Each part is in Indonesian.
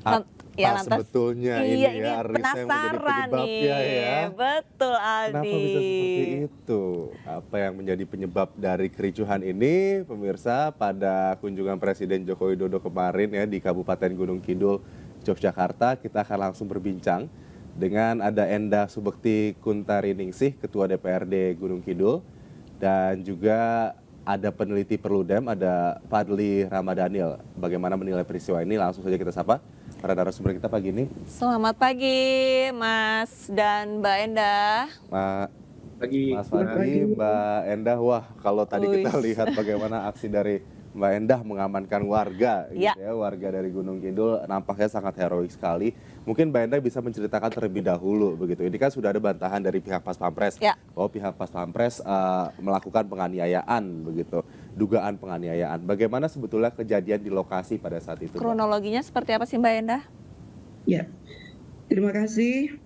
Apa Ya lantas sebetulnya iya ini ini ya Risa yang menjadi penasaran penyebabnya ya? nih, betul Kenapa bisa seperti Aldi. itu? Apa yang menjadi penyebab dari kericuhan ini? Pemirsa, pada kunjungan Presiden Joko Widodo kemarin ya di Kabupaten Gunung Kidul, Yogyakarta, kita akan langsung berbincang dengan ada Endah Subekti Kuntariningsih, Ketua DPRD Gunung Kidul, dan juga ada peneliti Perludem, ada Fadli Ramadhanil. Bagaimana menilai peristiwa ini? Langsung saja kita sapa para narasumber kita pagi ini. Selamat pagi Mas dan Mbak Endah. Ma- Pagi. Mas Selamat pagi. Fadli, Mbak Endah, wah kalau tadi Wih. kita lihat bagaimana aksi dari Mbak Endah mengamankan warga, Ya. gitu ya, warga dari Gunung Kidul nampaknya sangat heroik sekali. Mungkin Mbak Endah bisa menceritakan terlebih dahulu begitu. Ini kan sudah ada bantahan dari pihak Pas Pampres, Ya. bahwa pihak Pas Pampres melakukan penganiayaan begitu, dugaan penganiayaan. Bagaimana sebetulnya kejadian di lokasi pada saat itu, Mbak? Kronologinya seperti apa sih Mbak Endah? Ya, terima kasih.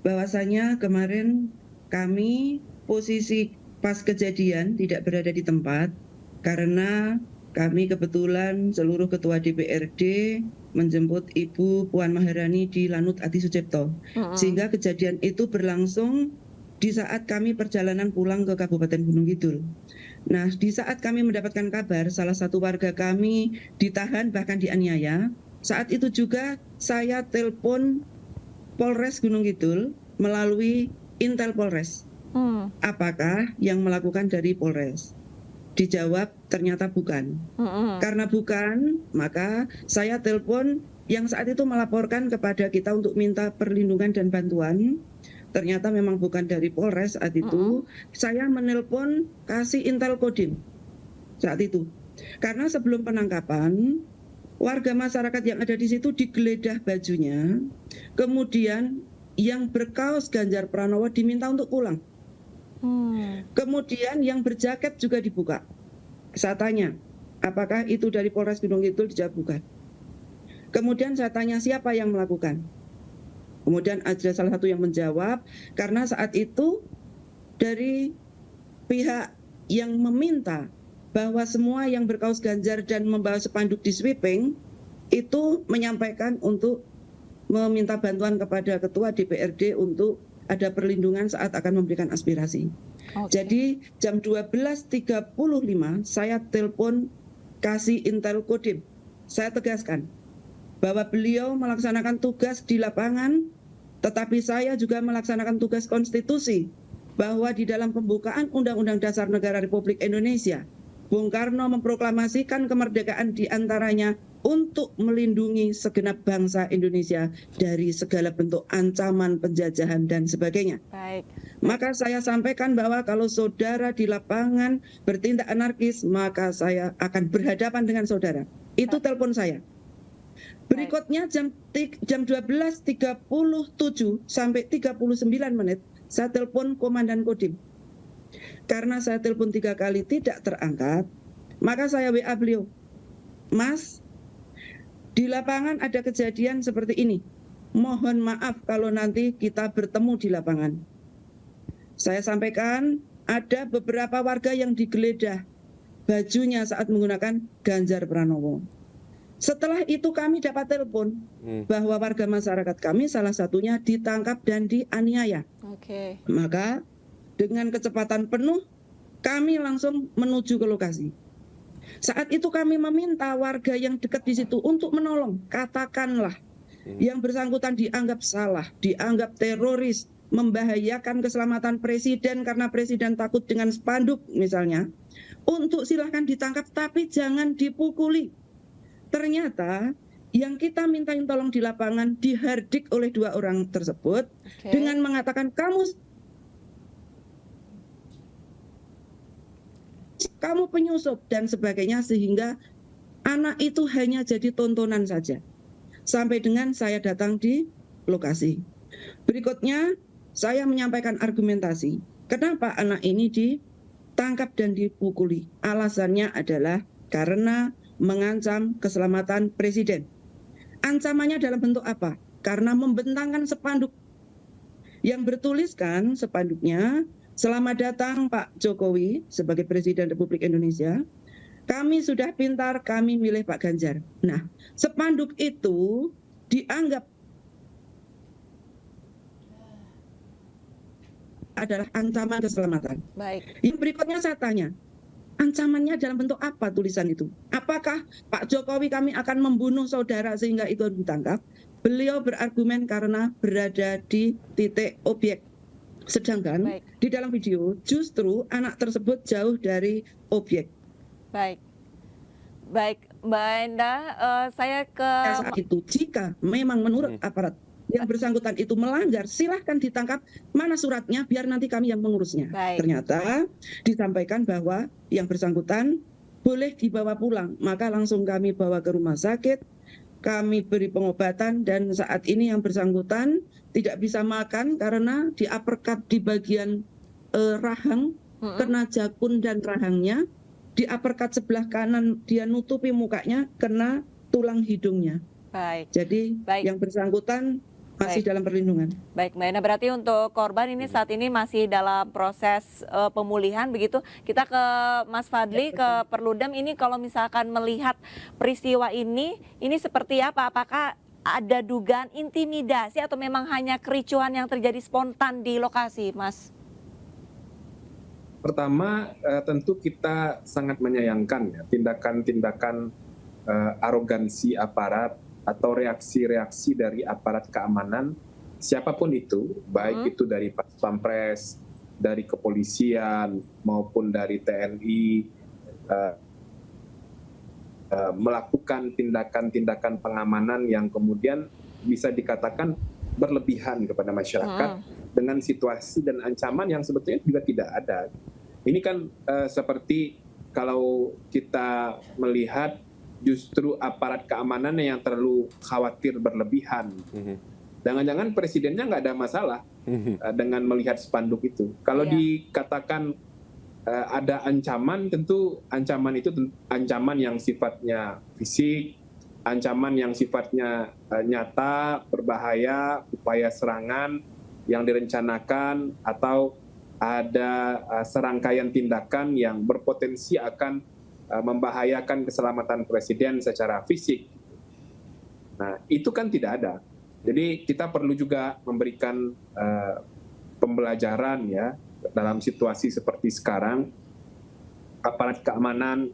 Bahwasanya kemarin kami posisi pas kejadian tidak berada di tempat karena kami kebetulan seluruh ketua DPRD menjemput Ibu Puan Maharani di Lanut Adi Sucipto. Sehingga kejadian itu berlangsung di saat kami perjalanan pulang ke Kabupaten Gunung Kidul. Nah, di saat kami mendapatkan kabar salah satu warga kami ditahan bahkan dianiaya, saat itu juga saya telepon Polres Gunung Kidul melalui Intel Polres. Apakah yang melakukan dari Polres? Dijawab ternyata bukan. Karena bukan, maka saya telepon yang saat itu melaporkan kepada kita untuk minta perlindungan dan bantuan. Ternyata memang bukan dari Polres saat itu. Saya menelpon kasih Intel Kodim saat itu. Karena sebelum penangkapan, warga masyarakat yang ada di situ digeledah bajunya, kemudian yang berkaos Ganjar Pranowo diminta untuk pulang. Kemudian yang berjaket juga dibuka. Saya tanya, apakah itu dari Polres Gunung Kidul? Dijawab bukan. Kemudian saya tanya siapa yang melakukan. Kemudian ada salah satu yang menjawab, karena saat itu dari pihak yang meminta bahwa semua yang berkaos Ganjar dan membawa spanduk di sweeping itu menyampaikan untuk meminta bantuan kepada ketua DPRD untuk ada perlindungan saat akan memberikan aspirasi. Jadi jam 12.35 saya telepon kasih Intel Kodim. Saya tegaskan bahwa beliau melaksanakan tugas di lapangan, tetapi saya juga melaksanakan tugas konstitusi, bahwa di dalam pembukaan Undang-Undang Dasar Negara Republik Indonesia, Bung Karno memproklamasikan kemerdekaan diantaranya untuk melindungi segenap bangsa Indonesia dari segala bentuk ancaman, penjajahan, dan sebagainya. Baik. Maka saya sampaikan bahwa kalau saudara di lapangan bertindak anarkis, maka saya akan berhadapan dengan saudara. Itu telepon saya. Berikutnya jam 12.37 sampai 39 menit, saya telepon Komandan Kodim. Karena saya telepon 3 kali tidak terangkat, maka saya WA beliau, Mas, di lapangan ada kejadian seperti ini. Mohon maaf kalau nanti kita bertemu di lapangan. Saya sampaikan ada beberapa warga yang digeledah bajunya saat menggunakan Ganjar Pranowo. Setelah itu kami dapat telepon bahwa warga masyarakat kami salah satunya ditangkap dan dianiaya. Maka dengan kecepatan penuh kami langsung menuju ke lokasi. Saat itu kami meminta warga yang dekat di situ untuk menolong. Katakanlah yang bersangkutan dianggap salah, dianggap teroris, membahayakan keselamatan presiden karena presiden takut dengan spanduk misalnya, untuk silahkan ditangkap tapi jangan dipukuli. Ternyata yang kita mintain tolong di lapangan dihardik oleh 2 orang tersebut dengan mengatakan kamu penyusup dan sebagainya, sehingga anak itu hanya jadi tontonan saja. Sampai dengan saya datang di lokasi. Berikutnya saya menyampaikan argumentasi. Kenapa anak ini ditangkap dan dipukuli? Alasannya adalah karena mengancam keselamatan presiden. Ancamannya dalam bentuk apa? Karena membentangkan spanduk yang bertuliskan spanduknya, selamat datang Pak Jokowi sebagai Presiden Republik Indonesia. Kami sudah pintar, kami milih Pak Ganjar. Nah, spanduk itu dianggap adalah ancaman keselamatan. Baik. Yang berikutnya saya tanya, ancamannya dalam bentuk apa tulisan itu? Apakah Pak Jokowi kami akan membunuh saudara sehingga itu ditangkap? Beliau berargumen karena berada di titik objek. Sedangkan Baik. di dalam video justru anak tersebut jauh dari objek. Baik. Baik, Mbak Endah, saya ke Saat itu jika memang menurut aparat yang bersangkutan itu melanggar, silahkan ditangkap, mana suratnya biar nanti kami yang mengurusnya. Baik. Ternyata disampaikan bahwa yang bersangkutan boleh dibawa pulang, maka langsung kami bawa ke rumah sakit, kami beri pengobatan, dan saat ini yang bersangkutan tidak bisa makan karena di uppercut di bagian rahang, kena jakun dan rahangnya, di uppercut sebelah kanan dia nutupi mukanya, kena tulang hidungnya. Baik. Jadi Baik. yang bersangkutan masih Baik. dalam perlindungan. Baik, Mbak Ena, berarti untuk korban ini saat ini masih dalam proses pemulihan begitu. Kita ke Mas Fadli, ke Perludem. Ini kalau misalkan melihat peristiwa ini seperti apa? Apakah ada dugaan intimidasi atau memang hanya kericuhan yang terjadi spontan di lokasi, Mas? Pertama, tentu kita sangat menyayangkan ya tindakan-tindakan arogansi aparat atau reaksi-reaksi dari aparat keamanan siapapun itu, baik itu dari Pas Pampres, dari kepolisian maupun dari TNI, melakukan tindakan-tindakan pengamanan yang kemudian bisa dikatakan berlebihan kepada masyarakat dengan situasi dan ancaman yang sebetulnya juga tidak ada. Ini kan seperti kalau kita melihat justru aparat keamanan yang terlalu khawatir berlebihan. Jangan-jangan presidennya nggak ada masalah dengan melihat spanduk itu. Kalau dikatakan ada ancaman, tentu ancaman itu ancaman yang sifatnya fisik, ancaman yang sifatnya nyata, berbahaya, upaya serangan yang direncanakan, atau ada serangkaian tindakan yang berpotensi akan membahayakan keselamatan presiden secara fisik. Nah, itu kan tidak ada. Jadi kita perlu juga memberikan pembelajaran ya dalam situasi seperti sekarang. Aparat keamanan,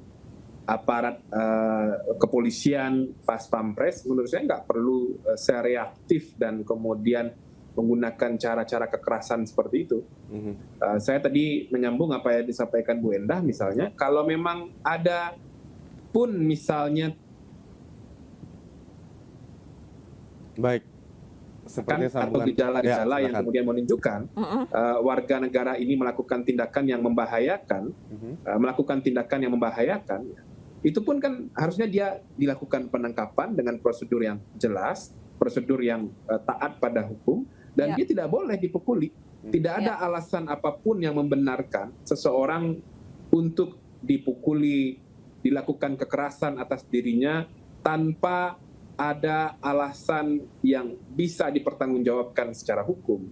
aparat kepolisian, Pas Pampres, menurut saya nggak perlu sereaktif dan kemudian menggunakan cara-cara kekerasan seperti itu. Saya tadi menyambung apa yang disampaikan Bu Endah misalnya, kalau memang ada pun misalnya Baik, seperti atau sambungan gejala-gejala yang silakan. kemudian menunjukkan warga negara ini melakukan tindakan yang membahayakan, itu pun kan harusnya dia dilakukan penangkapan dengan prosedur yang jelas, prosedur yang taat pada hukum, dan dia tidak boleh dipukuli. Tidak ada alasan apapun yang membenarkan seseorang untuk dipukuli, dilakukan kekerasan atas dirinya tanpa ada alasan yang bisa dipertanggungjawabkan secara hukum.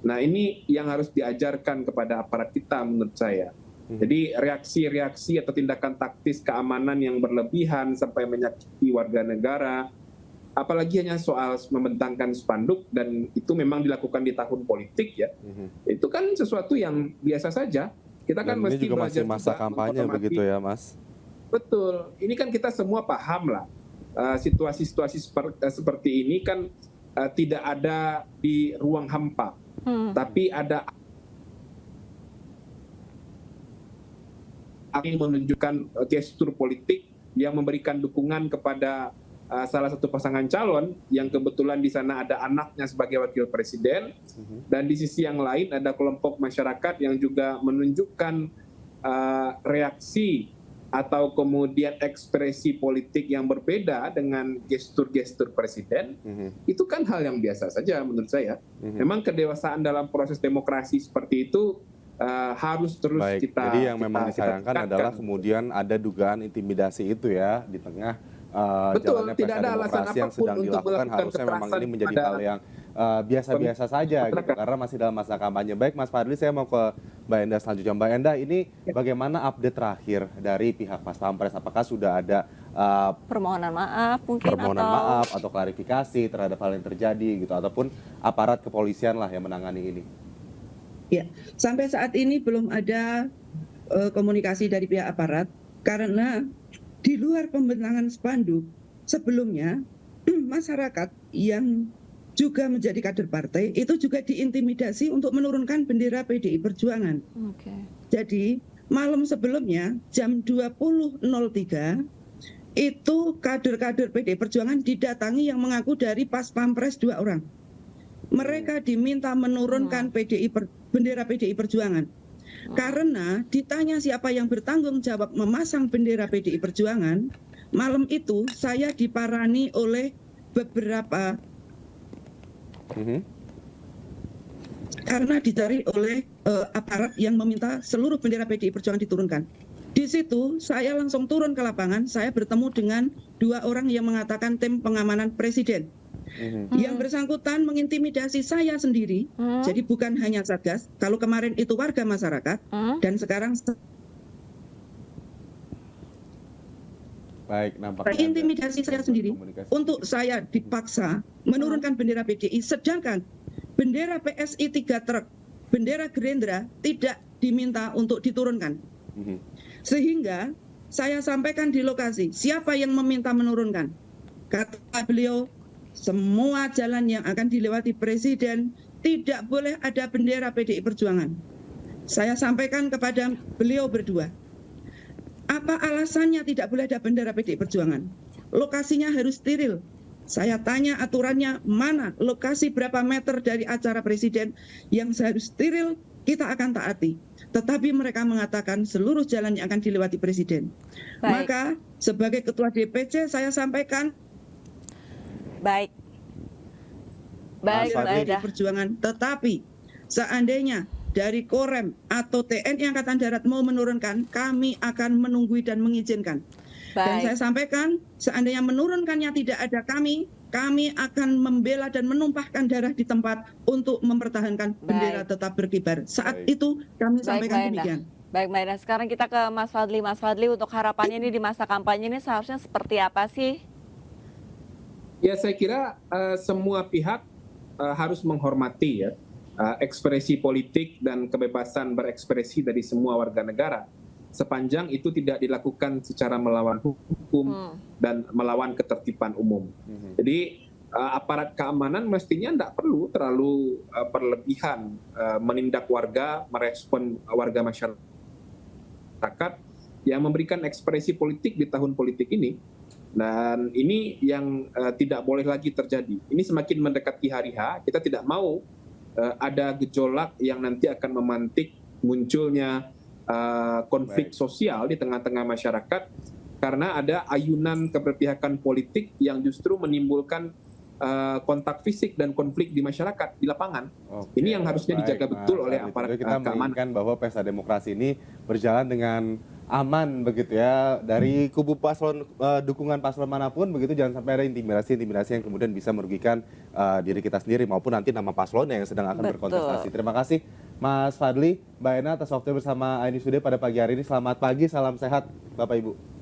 Nah, ini yang harus diajarkan kepada aparat kita menurut saya. Jadi reaksi-reaksi atau tindakan taktis keamanan yang berlebihan sampai menyakiti warga negara, apalagi hanya soal membentangkan spanduk, dan itu memang dilakukan di tahun politik ya, itu kan sesuatu yang biasa saja. Kita kan Dan mesti ini juga masih belajar masa juga kampanye menghormati. begitu ya, Mas? Betul, ini kan kita semua paham lah. Situasi-situasi seperti ini kan tidak ada di ruang hampa, tapi ada yang menunjukkan gestur politik yang memberikan dukungan kepada salah satu pasangan calon yang kebetulan di sana ada anaknya sebagai wakil presiden, dan di sisi yang lain ada kelompok masyarakat yang juga menunjukkan reaksi atau kemudian ekspresi politik yang berbeda dengan gestur-gestur presiden. Itu kan hal yang biasa saja menurut saya. Memang kedewasaan dalam proses demokrasi seperti itu harus terus Baik, kita jadi yang memang disayangkan tingkatkan. adalah kemudian ada dugaan intimidasi itu ya di tengah Betul, jalannya tidak pesta ada alasan demokrasi yang apapun sedang untuk dilakukan. melakukan Harusnya memang kekerasan ini menjadi kepada hal yang biasa-biasa saja gitu, masyarakat. karena masih dalam masa kampanye. Baik, Mas Fadli, saya mau ke Mbak Enda selanjutnya. Mbak Enda, ini bagaimana update terakhir dari pihak Pas Pampres? Apakah sudah ada Permohonan maaf mungkin permohonan atau maaf atau klarifikasi terhadap hal yang terjadi gitu, ataupun aparat kepolisian lah yang menangani ini? Ya, sampai saat ini belum ada komunikasi dari pihak aparat karena di luar pembentangan spanduk sebelumnya masyarakat yang juga menjadi kader partai itu juga diintimidasi untuk menurunkan bendera PDI Perjuangan. Oke. Jadi malam sebelumnya jam 20.03 itu kader-kader PDI Perjuangan didatangi yang mengaku dari Pas Pampres 2 orang. Mereka diminta menurunkan bendera PDI Perjuangan. Karena ditanya siapa yang bertanggung jawab memasang bendera PDI Perjuangan, malam itu saya diparani oleh beberapa karena dicari oleh aparat yang meminta seluruh bendera PDI Perjuangan diturunkan. Di situ saya langsung turun ke lapangan, saya bertemu dengan 2 orang yang mengatakan tim pengamanan presiden. Yang bersangkutan mengintimidasi saya sendiri, jadi bukan hanya Satgas. Kalau kemarin itu warga masyarakat, dan sekarang Baik, nampaknya intimidasi saya sendiri untuk saya dipaksa menurunkan bendera PDI, sedangkan bendera PSI 3 truk, bendera Gerindra tidak diminta untuk diturunkan. Sehingga saya sampaikan di lokasi, siapa yang meminta menurunkan? Kata beliau, semua jalan yang akan dilewati presiden tidak boleh ada bendera PDI Perjuangan. Saya sampaikan kepada beliau berdua, apa alasannya tidak boleh ada bendera PDI Perjuangan? Lokasinya harus steril. Saya tanya aturannya mana, lokasi berapa meter dari acara presiden yang harus steril, kita akan taati. Tetapi mereka mengatakan seluruh jalan yang akan dilewati presiden. Baik. Maka sebagai ketua DPC saya sampaikan Baik. Baik, Mbak PDI Enda. Perjuangan. Tetapi seandainya dari Korem atau TNI Angkatan Darat mau menurunkan, kami akan menunggui dan mengizinkan. Dan saya Baik. sampaikan, seandainya menurunkannya tidak ada kami akan membela dan menumpahkan darah di tempat untuk mempertahankan bendera tetap berkibar. Saat Baik. itu kami Baik, sampaikan Mbak Enda. demikian. Baik, Mbak Enda. Sekarang kita ke Mas Fadli. Mas Fadli, untuk harapannya ini di masa kampanye ini seharusnya seperti apa sih? Ya, saya kira semua pihak harus menghormati ya ekspresi politik dan kebebasan berekspresi dari semua warga negara, sepanjang itu tidak dilakukan secara melawan hukum dan melawan ketertiban umum. Jadi aparat keamanan mestinya tidak perlu terlalu berlebihan menindak warga, merespon warga masyarakat yang memberikan ekspresi politik di tahun politik ini. Dan ini yang tidak boleh lagi terjadi. Ini semakin mendekati hari H, kita tidak mau ada gejolak yang nanti akan memantik munculnya konflik sosial di tengah-tengah masyarakat karena ada ayunan keberpihakan politik yang justru menimbulkan kontak fisik dan konflik di masyarakat di lapangan. Oke, ini yang harusnya dijaga baik, betul Mas oleh Fadli. aparat Tentu kita keamanan. menginginkan bahwa pesta demokrasi ini berjalan dengan aman begitu ya, dari kubu paslon, dukungan paslon manapun begitu, jangan sampai ada intimidasi yang kemudian bisa merugikan diri kita sendiri maupun nanti nama paslonnya yang sedang akan Betul. berkontestasi. Terima kasih Mas Fadli, Mbak Ena atas waktu bersama Aini Sude pada pagi hari ini. Selamat pagi, salam sehat Bapak Ibu.